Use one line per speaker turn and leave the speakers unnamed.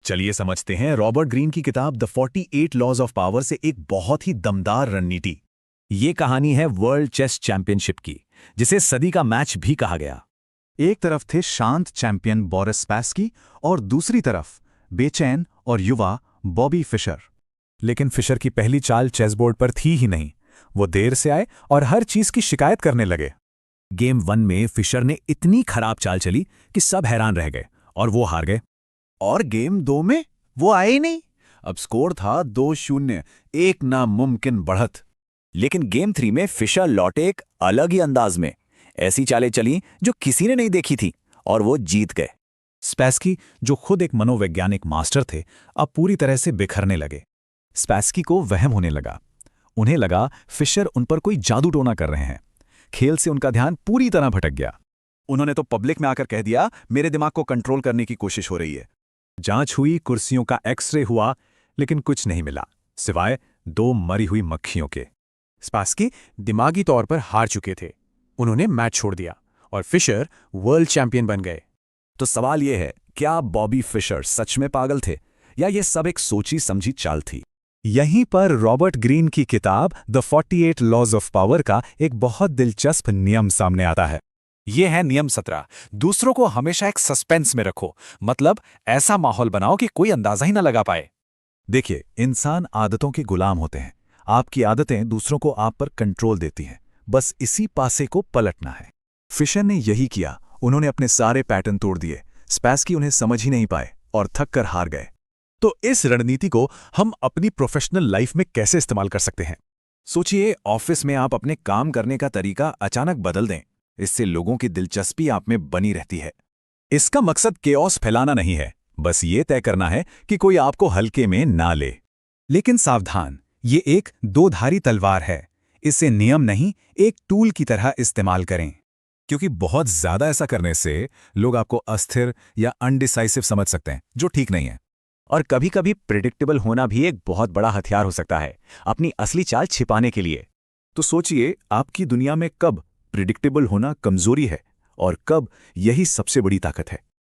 चलिए समझते हैं रॉबर्ट ग्रीन की किताब द 48 लॉज ऑफ पावर से एक बहुत ही दमदार रणनीति। ये कहानी है वर्ल्ड चेस चैंपियनशिप की, जिसे सदी का मैच भी कहा गया।
एक तरफ थे शांत चैंपियन बोरिस स्पैस्की और दूसरी तरफ बेचैन और युवा बॉबी फिशर।
लेकिन फिशर की पहली चाल चेसबोर्ड पर थी ही नहीं। वो देर से आए और हर चीज की शिकायत करने लगे।
गेम 1 में फिशर ने इतनी खराब चाल चली कि सब हैरान रह गए और वो हार गए।
और गेम 2 में वो आए ही नहीं। अब स्कोर था 2-0, एक नामुमकिन बढ़त।
लेकिन गेम 3 में फिशर लौटे एक अलग ही अंदाज में। ऐसी चालें चली जो किसी ने नहीं देखी थी और वो जीत गए।
स्पैस्की, जो खुद एक मनोवैज्ञानिक मास्टर थे, अब पूरी तरह से बिखरने लगे। स्पैस्की को वहम होने लगा। उन्हें लगा फिशर उन पर कोई जादू टोना कर रहे हैं। खेल से उनका ध्यान पूरी तरह भटक गया।
उन्होंने तो पब्लिक में आकर कह दिया, मेरे दिमाग को कंट्रोल करने की कोशिश हो रही है।
जांच हुई, कुर्सियों का एक्सरे हुआ, लेकिन कुछ नहीं मिला सिवाय 2 मरी हुई मक्खियों के।
स्पैस्की दिमागी तौर पर हार चुके थे। उन्होंने मैच छोड़ दिया और फिशर वर्ल्ड चैंपियन बन गए।
तो सवाल यह है, क्या बॉबी फिशर सच में पागल थे या ये सब एक सोची समझी चाल थी?
यहीं पर रॉबर्ट ग्रीन की किताब द 48 लॉज ऑफ पावर का एक बहुत दिलचस्प नियम सामने आता है।
ये है नियम 17। दूसरों को हमेशा एक सस्पेंस में रखो, मतलब ऐसा माहौल बनाओ कि कोई अंदाजा ही ना लगा पाए।
देखिए, इंसान आदतों के गुलाम होते हैं। आपकी आदतें दूसरों को आप पर कंट्रोल देती हैं। बस इसी पासे को पलटना है। फिशर ने यही किया। उन्होंने अपने सारे पैटर्न तोड़ दिए। स्पैस्की उन्हें समझ ही नहीं पाए और थक कर हार गए।
तो इस रणनीति को हम अपनी प्रोफेशनल लाइफ में कैसे इस्तेमाल कर सकते हैं?
सोचिए, ऑफिस में आप अपने काम करने का तरीका अचानक बदल दें। इससे लोगों की दिलचस्पी आप में बनी रहती है।
इसका मकसद केओस फैलाना नहीं है, बस ये तय करना है कि कोई आपको हल्के में ना ले। लेकिन सावधान, ये एक 2-धारी तलवार है। इसे नियम नहीं, एक टूल की तरह इस्तेमाल करें, क्योंकि बहुत ज्यादा ऐसा करने से लोग आपको अस्थिर या अनडिसाइसिव समझ सकते हैं, जो ठीक नहीं है।
और कभी-कभी प्रिडिक्टेबल होना भी एक बहुत बड़ा हथियार हो सकता है, अपनी असली चाल छिपाने के लिए।
तो सोचिए, आपकी दुनिया में कब प्रिडिक्टेबल होना कमजोरी है और कब यही सबसे बड़ी ताकत है।